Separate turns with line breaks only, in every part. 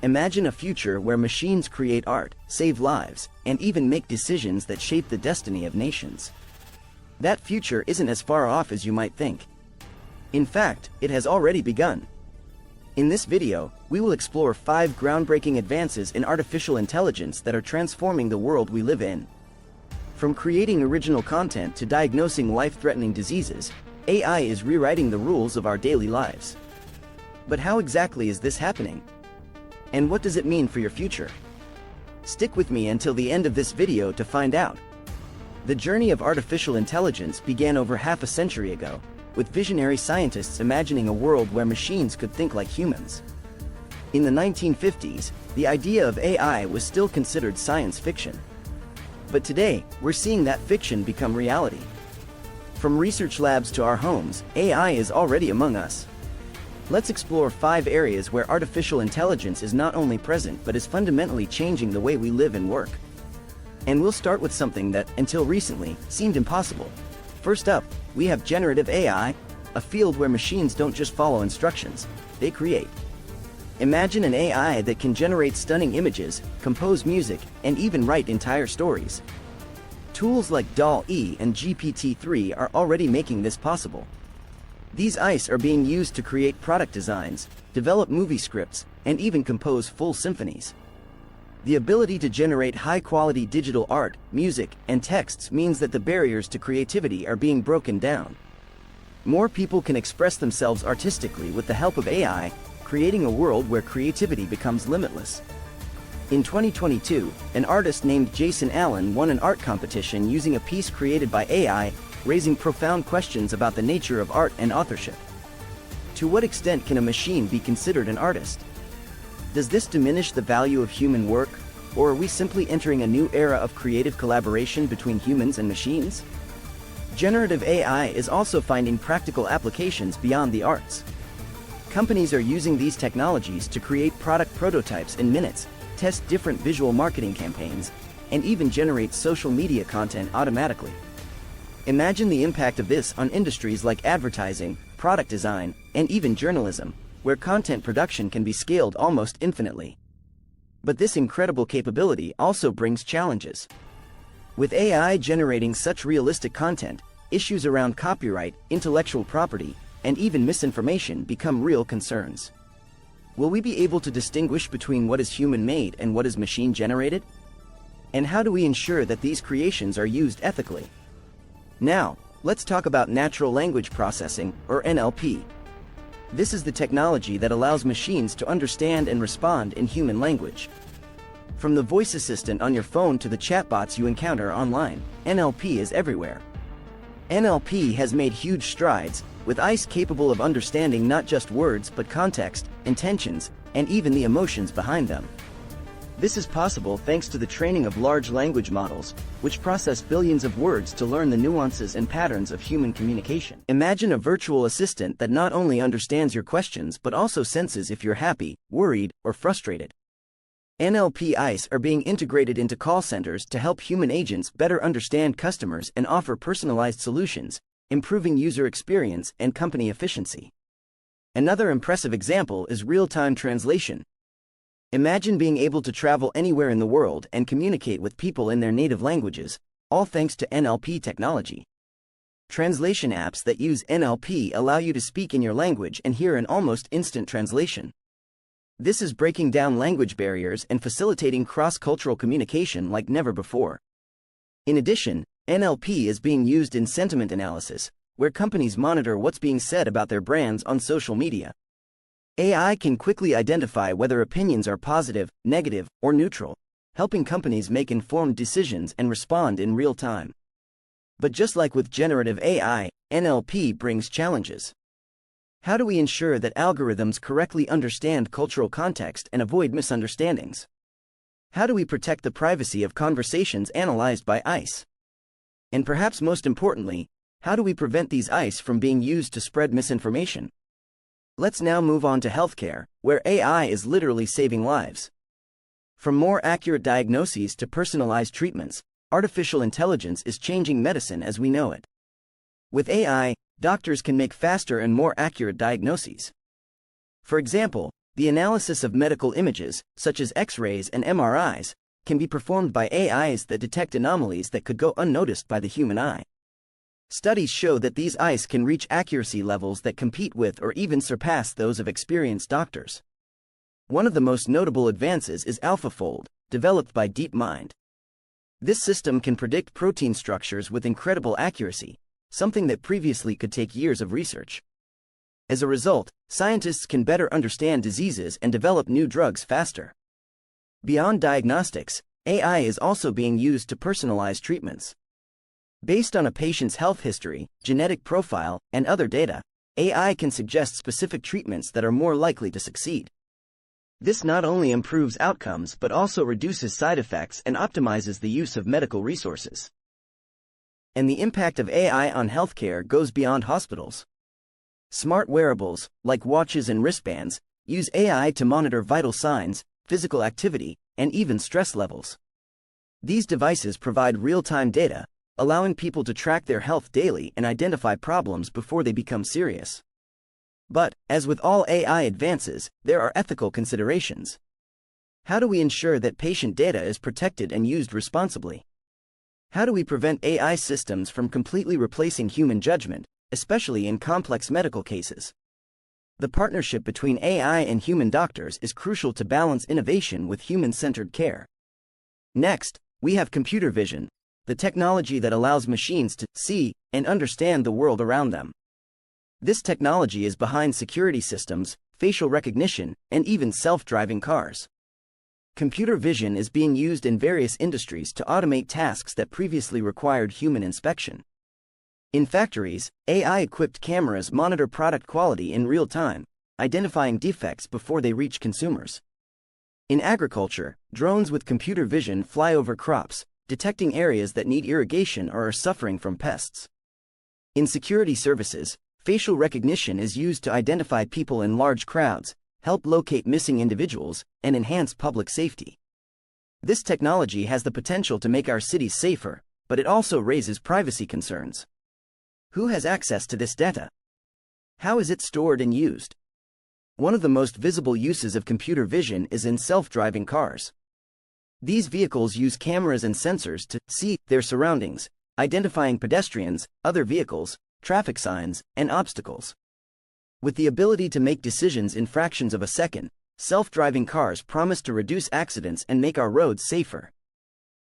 Imagine a future where machines create art, save lives, and even make decisions that shape the destiny of nations. That future isn't as far off as you might think. In fact, it has already begun. In this video, we will explore 5 groundbreaking advances in artificial intelligence that are transforming the world we live in. From creating original content to diagnosing life-threatening diseases, AI is rewriting the rules of our daily lives. But how exactly is this happening? And what does it mean for your future? Stick with me until the end of this video to find out. The journey of artificial intelligence began over half a century ago, with visionary scientists imagining a world where machines could think like humans. In the 1950s, the idea of AI was still considered science fiction. But today, we're seeing that fiction become reality. From research labs to our homes, AI is already among us. Let's explore 5 areas where artificial intelligence is not only present but is fundamentally changing the way we live and work. And we'll start with something that, until recently, seemed impossible. First up, we have generative AI, a field where machines don't just follow instructions, they create. Imagine an AI that can generate stunning images, compose music, and even write entire stories. Tools like DALL-E and GPT-3 are already making this possible. These AIs are being used to create product designs, develop movie scripts, and even compose full symphonies. The ability to generate high-quality digital art, music, and texts means that the barriers to creativity are being broken down. More people can express themselves artistically with the help of AI, creating a world where creativity becomes limitless. In 2022, an artist named Jason Allen won an art competition using a piece created by AI, raising profound questions about the nature of art and authorship. To what extent can a machine be considered an artist? Does this diminish the value of human work, or are we simply entering a new era of creative collaboration between humans and machines? Generative AI is also finding practical applications beyond the arts. Companies are using these technologies to create product prototypes in minutes, test different visual marketing campaigns, and even generate social media content automatically. Imagine the impact of this on industries like advertising, product design, and even journalism, where content production can be scaled almost infinitely. But this incredible capability also brings challenges. With AI generating such realistic content, issues around copyright, intellectual property, and even misinformation become real concerns. Will we be able to distinguish between what is human-made and what is machine-generated? And how do we ensure that these creations are used ethically? Now, let's talk about natural language processing, or NLP. This is the technology that allows machines to understand and respond in human language. From the voice assistant on your phone to the chatbots you encounter online, NLP is everywhere. NLP has made huge strides, with AIs capable of understanding not just words but context, intentions, and even the emotions behind them. This is possible thanks to the training of large language models, which process billions of words to learn the nuances and patterns of human communication. Imagine a virtual assistant that not only understands your questions but also senses if you're happy, worried, or frustrated. NLP AIs are being integrated into call centers to help human agents better understand customers and offer personalized solutions, improving user experience and company efficiency. Another impressive example is real-time translation. Imagine being able to travel anywhere in the world and communicate with people in their native languages, all thanks to NLP technology. Translation apps that use NLP allow you to speak in your language and hear an almost instant translation. This is breaking down language barriers and facilitating cross-cultural communication like never before. In addition, NLP is being used in sentiment analysis, where companies monitor what's being said about their brands on social media. AI can quickly identify whether opinions are positive, negative, or neutral, helping companies make informed decisions and respond in real time. But just like with generative AI, NLP brings challenges. How do we ensure that algorithms correctly understand cultural context and avoid misunderstandings? How do we protect the privacy of conversations analyzed by AIs? And perhaps most importantly, how do we prevent these AIs from being used to spread misinformation? Let's now move on to healthcare, where AI is literally saving lives. From more accurate diagnoses to personalized treatments, artificial intelligence is changing medicine as we know it. With AI, doctors can make faster and more accurate diagnoses. For example, The analysis of medical images, such as X-rays and MRIs, can be performed by AIs that detect anomalies that could go unnoticed by the human eye. Studies show that these eyes can reach accuracy levels that compete with or even surpass those of experienced doctors. One of the most notable advances is AlphaFold, developed by DeepMind. This system can predict protein structures with incredible accuracy, something that previously could take years of research. As a result, scientists can better understand diseases and develop new drugs faster. Beyond diagnostics, AI is also being used to personalize treatments. Based on a patient's health history, genetic profile, and other data, AI can suggest specific treatments that are more likely to succeed. This not only improves outcomes but also reduces side effects and optimizes the use of medical resources. And the impact of AI on healthcare goes beyond hospitals. Smart wearables, like watches and wristbands, use AI to monitor vital signs, physical activity, and even stress levels. These devices provide real-time data, allowing people to track their health daily and identify problems before they become serious. But, as with all AI advances, there are ethical considerations. How do we ensure that patient data is protected and used responsibly? How do we prevent AI systems from completely replacing human judgment, especially in complex medical cases? The partnership between AI and human doctors is crucial to balance innovation with human-centered care. Next, we have computer vision, the technology that allows machines to see and understand the world around them. This technology is behind security systems, facial recognition, and even self-driving cars. Computer vision is being used in various industries to automate tasks that previously required human inspection. In factories, AI-equipped cameras monitor product quality in real time, identifying defects before they reach consumers. In agriculture, drones with computer vision fly over crops, detecting areas that need irrigation or are suffering from pests. In security services, facial recognition is used to identify people in large crowds, help locate missing individuals, and enhance public safety. This technology has the potential to make our cities safer, but it also raises privacy concerns. Who has access to this data? How is it stored and used? One of the most visible uses of computer vision is in self-driving cars. These vehicles use cameras and sensors to see their surroundings, identifying pedestrians, other vehicles, traffic signs, and obstacles. With the ability to make decisions in fractions of a second, self-driving cars promise to reduce accidents and make our roads safer.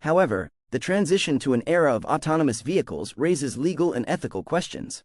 However, the transition to an era of autonomous vehicles raises legal and ethical questions.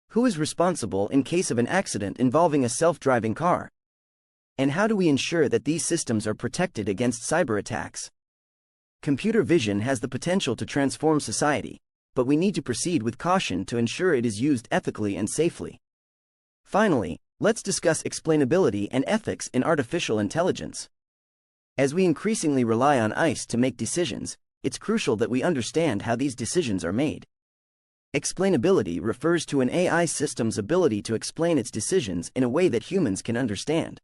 Who is responsible in case of an accident involving a self-driving car? And how do we ensure that these systems are protected against cyber attacks? Computer vision has the potential to transform society, but we need to proceed with caution to ensure it is used ethically and safely. Finally, let's discuss explainability and ethics in artificial intelligence. As we increasingly rely on ICE to make decisions, it's crucial that we understand how these decisions are made. Explainability refers to an AI system's ability to explain its decisions in a way that humans can understand.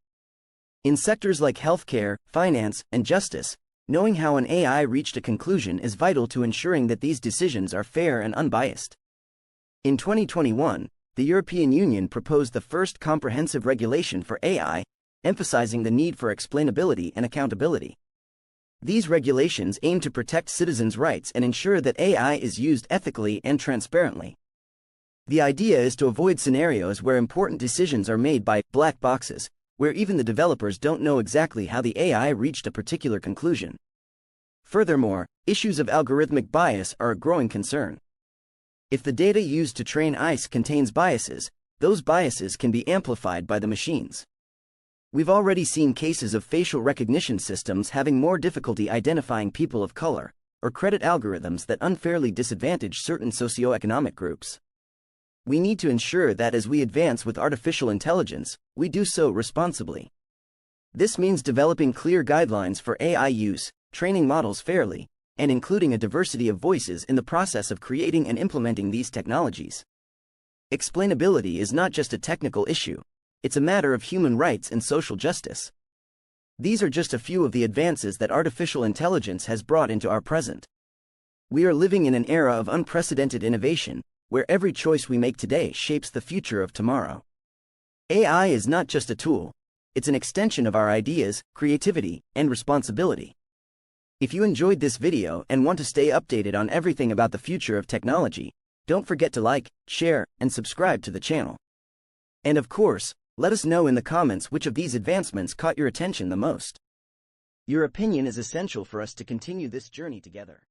In sectors like healthcare, finance, and justice, knowing how an AI reached a conclusion is vital to ensuring that these decisions are fair and unbiased. In 2021, the European Union proposed the first comprehensive regulation for AI, emphasizing the need for explainability and accountability. These regulations aim to protect citizens' rights and ensure that AI is used ethically and transparently. The idea is to avoid scenarios where important decisions are made by black boxes, where even the developers don't know exactly how the AI reached a particular conclusion. Furthermore, issues of algorithmic bias are a growing concern. If the data used to train ICE contains biases, those biases can be amplified by the machines. We've already seen cases of facial recognition systems having more difficulty identifying people of color, or credit algorithms that unfairly disadvantage certain socioeconomic groups. We need to ensure that as we advance with artificial intelligence, we do so responsibly. This means developing clear guidelines for AI use, training models fairly, and including a diversity of voices in the process of creating and implementing these technologies. Explainability is not just a technical issue. It's a matter of human rights and social justice. These are just a few of the advances that artificial intelligence has brought into our present. We are living in an era of unprecedented innovation, where every choice we make today shapes the future of tomorrow. AI is not just a tool, it's an extension of our ideas, creativity, and responsibility. If you enjoyed this video and want to stay updated on everything about the future of technology, don't forget to like, share, and subscribe to the channel. And of course, let us know in the comments which of these advancements caught your attention the most. Your opinion is essential for us to continue this journey together.